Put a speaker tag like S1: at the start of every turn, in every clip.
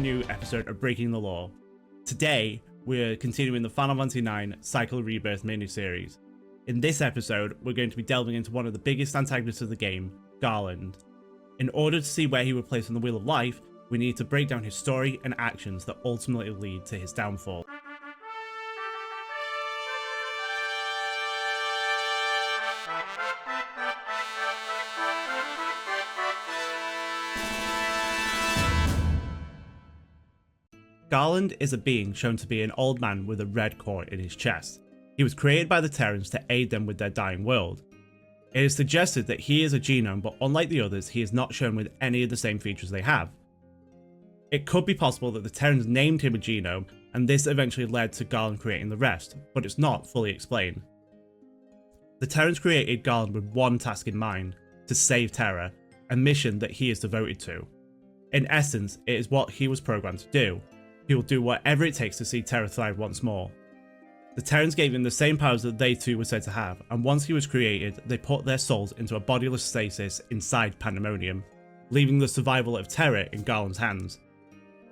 S1: brand new episode of Breaking the Law. Today, we're continuing the Final Fantasy IX Cycle of Rebirth miniseries. In this episode, we're going to be delving into one of the biggest antagonists of the game, Garland. In order to see where he would place on the Wheel of Life, we need to break down his story and actions that ultimately lead to his downfall. Garland is a being shown to be an old man with a red core in his chest. He was created by the Terrans to aid them with their dying world. It is suggested that he is a genome, but unlike the others, he is not shown with any of the same features they have. It could be possible that the Terrans named him a genome, and this eventually led to Garland creating the rest, but it's not fully explained. The Terrans created Garland with one task in mind: to save Terra, a mission that he is devoted to. In essence, it is what he was programmed to do. He will do whatever it takes to see Terra thrive once more. The Terrans gave him the same powers that they too were said to have, and once he was created, they put their souls into a bodiless stasis inside Pandemonium, leaving the survival of Terra in Garland's hands.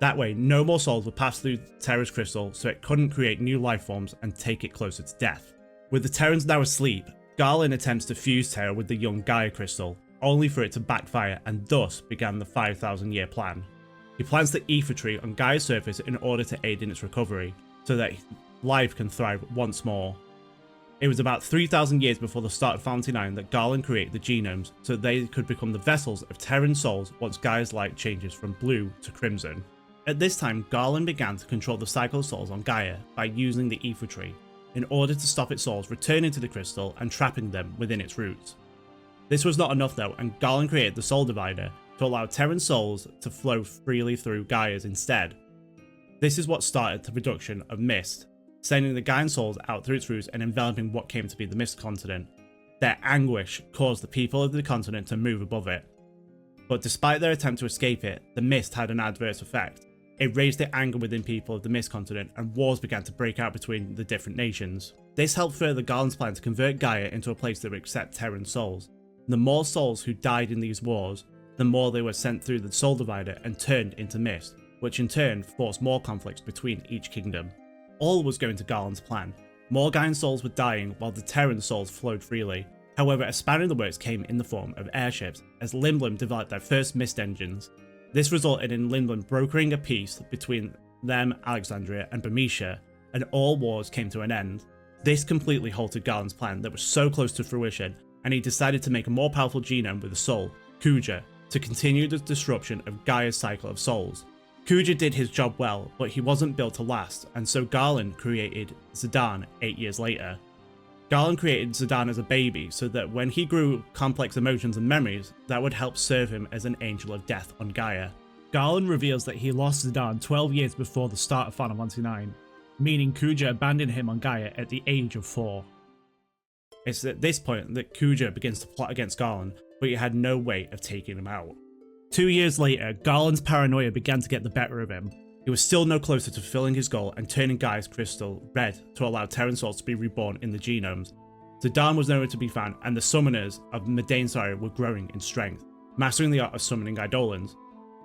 S1: That way, no more souls would pass through Terra's crystal, so it couldn't create new life forms and take it closer to death. With the Terrans now asleep, Garland attempts to fuse Terra with the young Gaia crystal, only for it to backfire, and thus began the 5,000-year plan. He plants the ether tree on Gaia's surface in order to aid in its recovery, so that life can thrive once more. It was about 3,000 years before the start of Final Fantasy IX that Garland created the genomes, so they could become the vessels of Terran souls once Gaia's light changes from blue to crimson. At this time, Garland began to control the cycle of souls on Gaia by using the ether tree, in order to stop its souls returning to the crystal and trapping them within its roots. This was not enough though, and Garland created the Soul Divider to allow Terran souls to flow freely through Gaia's instead. This is what started the production of Mist, sending the Gaian souls out through its roots and enveloping what came to be the Mist continent. Their anguish caused the people of the continent to move above it. But despite their attempt to escape it, the Mist had an adverse effect. It raised the anger within people of the Mist continent, and wars began to break out between the different nations. This helped further Garland's plan to convert Gaia into a place that would accept Terran souls. The more souls who died in these wars, the more they were sent through the Soul Divider and turned into Mist, which in turn forced more conflicts between each kingdom. All was going to Garland's plan. More Gaian souls were dying while the Terran souls flowed freely. However, a spanner in the works came in the form of airships, as Lindblum developed their first Mist engines. This resulted in Lindblum brokering a peace between them, Alexandria, and Bermesia, and all wars came to an end. This completely halted Garland's plan that was so close to fruition, and he decided to make a more powerful genome with a soul, Kuja, to continue the disruption of Gaia's cycle of souls. Kuja did his job well, but he wasn't built to last, and so Garland created Zidane 8 years later. Garland created Zidane as a baby so that when he grew complex emotions and memories, that would help serve him as an angel of death on Gaia. Garland reveals that he lost Zidane 12 years before the start of Final Fantasy IX, meaning Kuja abandoned him on Gaia at the age of 4. It's at this point that Kuja begins to plot against Garland, but he had no way of taking him out. 2 years later, Garland's paranoia began to get the better of him. He was still no closer to fulfilling his goal and turning Gaia's crystal red to allow Terran souls to be reborn in the genomes. Zidane was nowhere to be found, and the summoners of Madain were growing in strength, mastering the art of summoning Eidolons.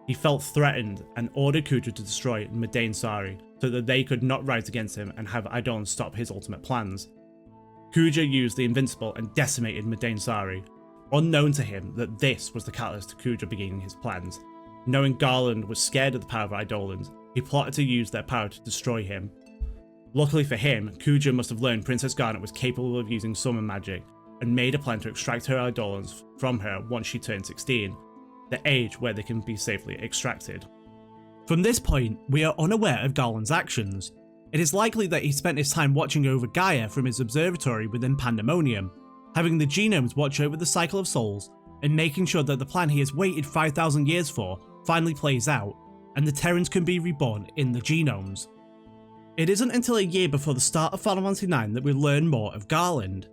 S1: He felt threatened and ordered Kuja to destroy Madain so that they could not rise against him and have Eidolons stop his ultimate plans. Kuja used the Invincible and decimated Madain, unknown to him that this was the catalyst to Kuja beginning his plans. Knowing Garland was scared of the power of Eidolons, he plotted to use their power to destroy him. Luckily for him, Kuja must have learned Princess Garnet was capable of using summon magic, and made a plan to extract her Eidolons from her once she turned 16, the age where they can be safely extracted. From this point, we are unaware of Garland's actions. It is likely that he spent his time watching over Gaia from his observatory within Pandemonium, having the genomes watch over the cycle of souls, and making sure that the plan he has waited 5,000 years for finally plays out, and the Terrans can be reborn in the genomes. It isn't until a year before the start of Final Fantasy IX that we learn more of Garland.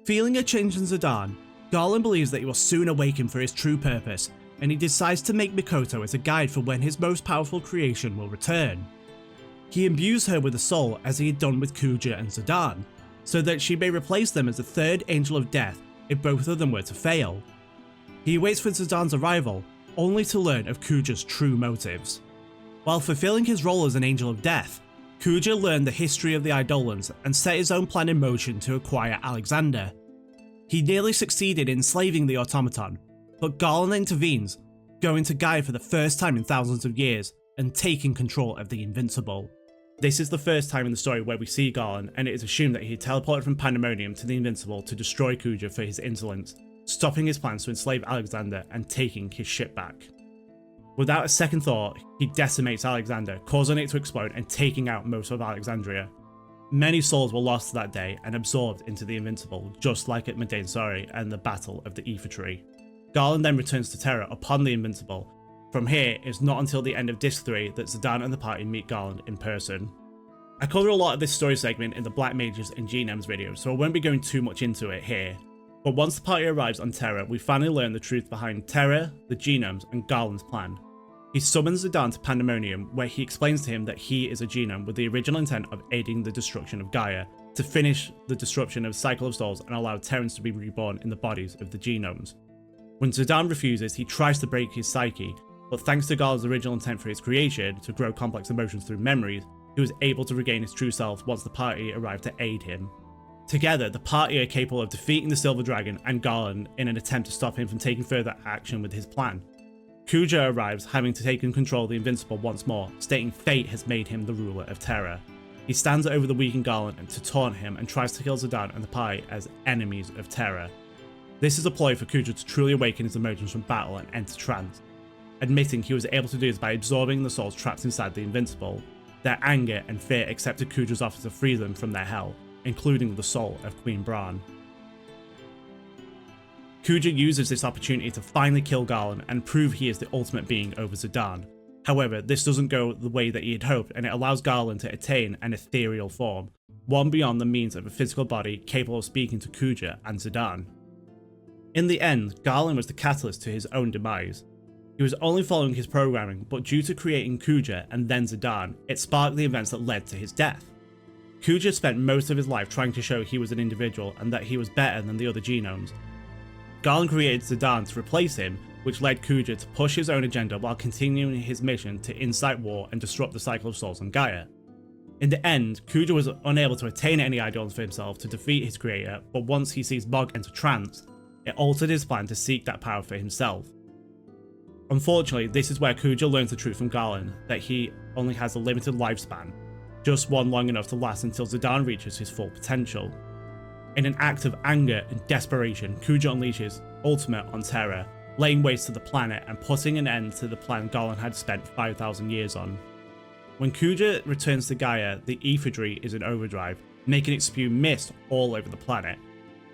S1: Feeling a change in Zidane, Garland believes that he will soon awaken for his true purpose, and he decides to make Mikoto as a guide for when his most powerful creation will return. He imbues her with a soul as he had done with Kuja and Zidane, so that she may replace them as the third angel of death if both of them were to fail. He waits for Zidane's arrival, only to learn of Kuja's true motives. While fulfilling his role as an angel of death, Kuja learned the history of the Eidolons and set his own plan in motion to acquire Alexander. He nearly succeeded in enslaving the automaton, but Garland intervenes, going to Gaia for the first time in thousands of years and taking control of the Invincible. This is the first time in the story where we see Garland, and it is assumed that he teleported from Pandemonium to the Invincible to destroy Kuja for his insolence, stopping his plans to enslave Alexander and taking his ship back. Without a second thought, he decimates Alexander, causing it to explode and taking out most of Alexandria. Many souls were lost that day and absorbed into the Invincible, just like at Medainsari and the Battle of the Ether Tree. Garland then returns to Terra upon the Invincible. From here, it's not until the end of Disc 3 that Zidane and the party meet Garland in person. I covered a lot of this story segment in the Black Mages and GNMs video, so I won't be going too much into it here. But once the party arrives on Terra, we finally learn the truth behind Terra, the genomes, and Garland's plan. He summons Zidane to Pandemonium, where he explains to him that he is a genome with the original intent of aiding the destruction of Gaia, to finish the disruption of the Cycle of Souls and allow Terrans to be reborn in the bodies of the genomes. When Zidane refuses, he tries to break his psyche, but thanks to Garland's original intent for his creation, to grow complex emotions through memories, he was able to regain his true self once the party arrived to aid him. Together, the party are capable of defeating the Silver Dragon and Garland in an attempt to stop him from taking further action with his plan. Kuja arrives, having to take control of the Invincible once more, stating fate has made him the ruler of Terra. He stands over the weakened Garland and to taunt him and tries to kill Zidane and the party as enemies of Terra. This is a ploy for Kuja to truly awaken his emotions from battle and enter trance, admitting he was able to do this by absorbing the souls trapped inside the Invincible. Their anger and fear accepted Kuja's offer to free them from their hell, including the soul of Queen Bran. Kuja uses this opportunity to finally kill Garland and prove he is the ultimate being over Zidane. However, this doesn't go the way that he had hoped, and it allows Garland to attain an ethereal form, one beyond the means of a physical body capable of speaking to Kuja and Zidane. In the end, Garland was the catalyst to his own demise. He was only following his programming, but due to creating Kuja and then Zidane, it sparked the events that led to his death. Kuja spent most of his life trying to show he was an individual and that he was better than the other genomes. Garland created Zidane to replace him, which led Kuja to push his own agenda while continuing his mission to incite war and disrupt the Cycle of Souls on Gaia. In the end, Kuja was unable to attain any Eidolons for himself to defeat his creator, but once he sees Bog enter trance, it altered his plan to seek that power for himself. Unfortunately, this is where Kuja learns the truth from Garland, that he only has a limited lifespan, just one long enough to last until Zidane reaches his full potential. In an act of anger and desperation, Kuja unleashes Ultimate on Terra, laying waste to the planet and putting an end to the plan Garland had spent 5,000 years on. When Kuja returns to Gaia, the Ether Tree is in overdrive, making it spew mist all over the planet.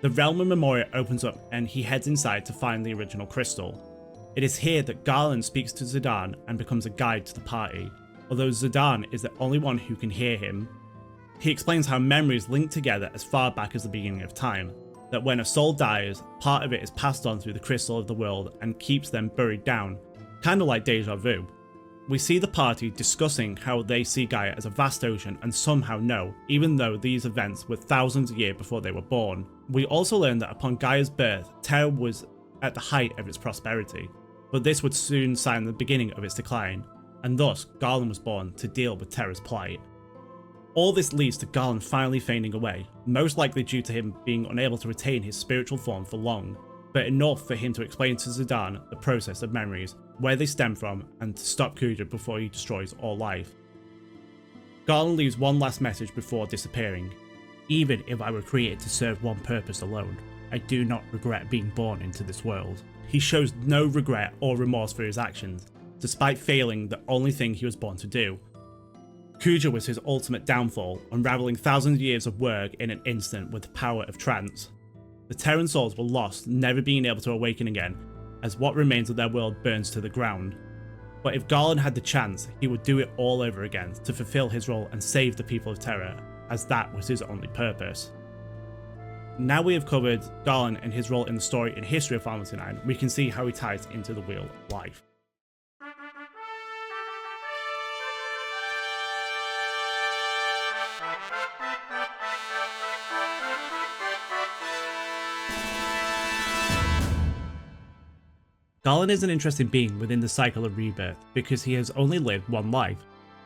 S1: The Realm of Memoria opens up and he heads inside to find the original crystal. It is here that Garland speaks to Zidane and becomes a guide to the party, although Zidane is the only one who can hear him. He explains how memories link together as far back as the beginning of time, that when a soul dies, part of it is passed on through the crystal of the world and keeps them buried down, kinda like deja vu. We see the party discussing how they see Gaia as a vast ocean and somehow know, even though these events were thousands of years before they were born. We also learn that upon Gaia's birth, Terra was at the height of its prosperity, but this would soon sign the beginning of its decline, and thus Garland was born to deal with Terra's plight. All this leads to Garland finally fading away, most likely due to him being unable to retain his spiritual form for long, but enough for him to explain to Zidane the process of memories, where they stem from, and to stop Kuja before he destroys all life. Garland leaves one last message before disappearing. Even if I were created to serve one purpose alone, I do not regret being born into this world. He shows no regret or remorse for his actions, despite failing the only thing he was born to do. Kuja was his ultimate downfall, unraveling thousands of years of work in an instant with the power of trance. The Terran souls were lost, never being able to awaken again, as what remains of their world burns to the ground. But if Garland had the chance, he would do it all over again to fulfill his role and save the people of Terra, as that was his only purpose. Now we have covered Garland and his role in the story and history of Final Fantasy IX, we can see how he ties into the Wheel of Life. Garland is an interesting being within the cycle of Rebirth because he has only lived one life,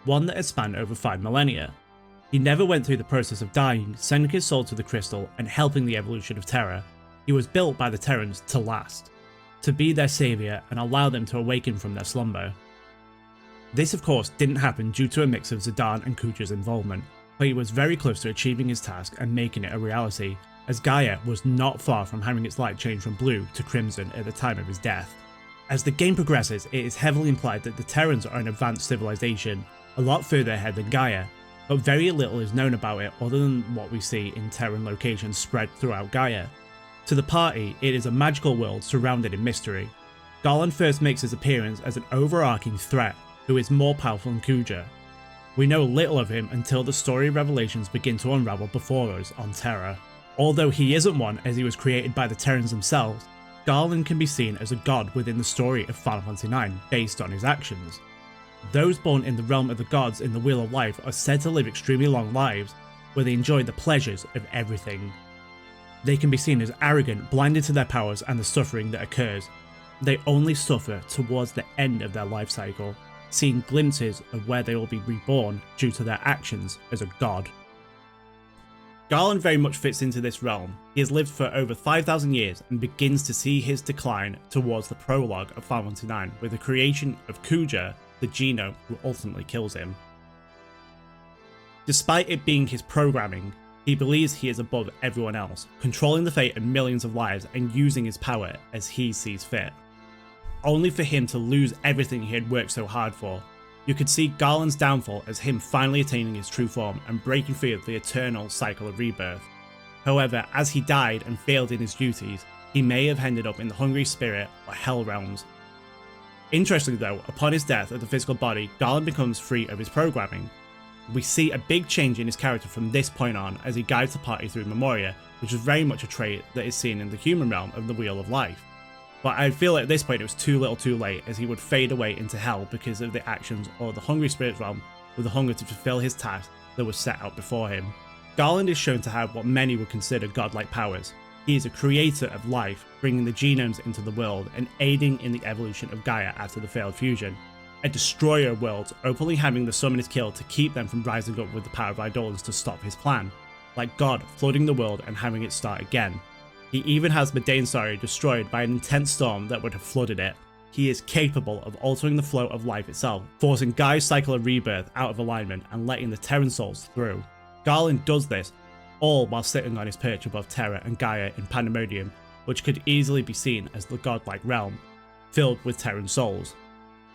S1: one that has spanned over 5 millennia. He never went through the process of dying, sending his soul to the crystal and helping the evolution of Terra. He was built by the Terrans to last, to be their saviour and allow them to awaken from their slumber. This of course didn't happen due to a mix of Zidane and Kuja's involvement, but he was very close to achieving his task and making it a reality, as Gaia was not far from having its light change from blue to crimson at the time of his death. As the game progresses, it is heavily implied that the Terrans are an advanced civilization, a lot further ahead than Gaia, but very little is known about it other than what we see in Terran locations spread throughout Gaia. To the party, it is a magical world surrounded in mystery. Garland first makes his appearance as an overarching threat who is more powerful than Kuja. We know little of him until the story revelations begin to unravel before us on Terra. Although he isn't one as he was created by the Terrans themselves, Garland can be seen as a god within the story of Final Fantasy IX based on his actions. Those born in the realm of the gods in the Wheel of Life are said to live extremely long lives, where they enjoy the pleasures of everything. They can be seen as arrogant, blinded to their powers and the suffering that occurs. They only suffer towards the end of their life cycle, seeing glimpses of where they will be reborn due to their actions as a god. Garland very much fits into this realm. He has lived for over 5,000 years and begins to see his decline towards the prologue of Final Fantasy IX with the creation of Kuja, the genome who ultimately kills him. Despite it being his programming, he believes he is above everyone else, controlling the fate of millions of lives and using his power as he sees fit. Only for him to lose everything he had worked so hard for. You could see Garland's downfall as him finally attaining his true form and breaking free of the eternal cycle of rebirth. However, as he died and failed in his duties, he may have ended up in the Hungry Spirit or Hell realms. Interestingly though, upon his death of the physical body, Garland becomes free of his programming. We see a big change in his character from this point on as he guides the party through Memoria, which is very much a trait that is seen in the human realm of the Wheel of Life. But I feel at this point it was too little too late, as he would fade away into hell because of the actions of the Hungry Spirit realm with the hunger to fulfill his task that was set out before him. Garland is shown to have what many would consider godlike powers. He is a creator of life, bringing the genomes into the world and aiding in the evolution of Gaia after the failed fusion. A destroyer of worlds, openly having the summoners killed to keep them from rising up with the power of Eidolons to stop his plan. Like God, flooding the world and having it start again. He even has Medainsari destroyed by an intense storm that would have flooded it. He is capable of altering the flow of life itself, forcing Gaia's cycle of rebirth out of alignment and letting the Terran souls through. Garland does this, all while sitting on his perch above Terra and Gaia in Pandemonium, which could easily be seen as the godlike realm, filled with Terran souls.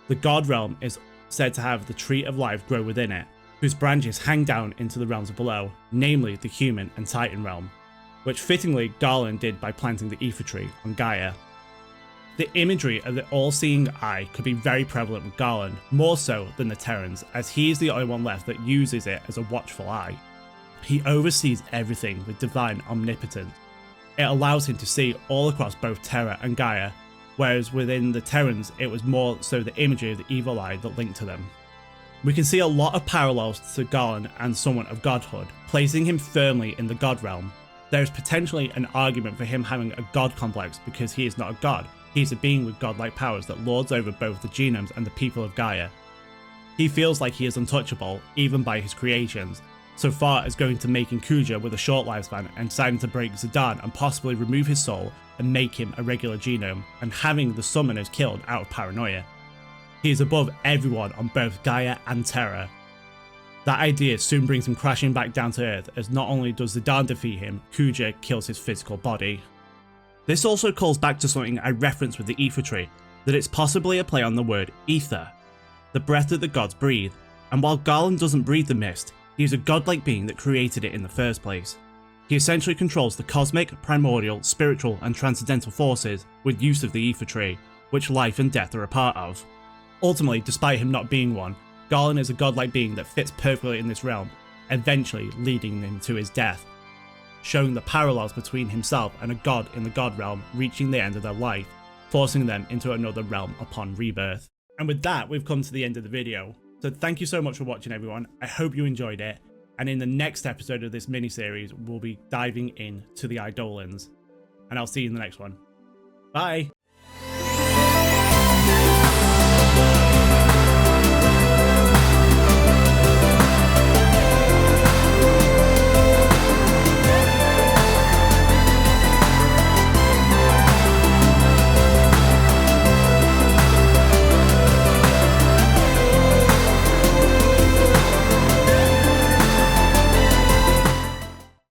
S1: The God realm is said to have the tree of life grow within it, whose branches hang down into the realms below, namely the human and Titan realm, which fittingly Garland did by planting the Ether tree on Gaia. The imagery of the all-seeing eye could be very prevalent with Garland, more so than the Terrans, as he is the only one left that uses it as a watchful eye. He oversees everything with divine omnipotence. It allows him to see all across both Terra and Gaia, whereas within the Terrans it was more so the imagery of the evil eye that linked to them. We can see a lot of parallels to Garland and somewhat of godhood, placing him firmly in the god realm. There is potentially an argument for him having a god complex because he is not a god, he is a being with godlike powers that lords over both the genomes and the people of Gaia. He feels like he is untouchable, even by his creations, so far as going to making Kuja with a short lifespan and deciding to break Zidane and possibly remove his soul and make him a regular genome, and having the summoners killed out of paranoia. He is above everyone on both Gaia and Terra. That idea soon brings him crashing back down to Earth, as not only does Zidane defeat him, Kuja kills his physical body. This also calls back to something I referenced with the Ether tree, that it's possibly a play on the word ether, the breath that the gods breathe, and while Garland doesn't breathe the mist, he is a godlike being that created it in the first place. He essentially controls the cosmic, primordial, spiritual and transcendental forces with use of the Ether tree, which life and death are a part of. Ultimately, despite him not being one, Garland is a godlike being that fits perfectly in this realm, eventually leading him to his death, showing the parallels between himself and a god in the god realm reaching the end of their life, forcing them into another realm upon rebirth. And with that, we've come to the end of the video. So thank you so much for watching, everyone. I hope you enjoyed it. And in the next episode of this mini-series, we'll be diving into the Eidolons. And I'll see you in the next one. Bye!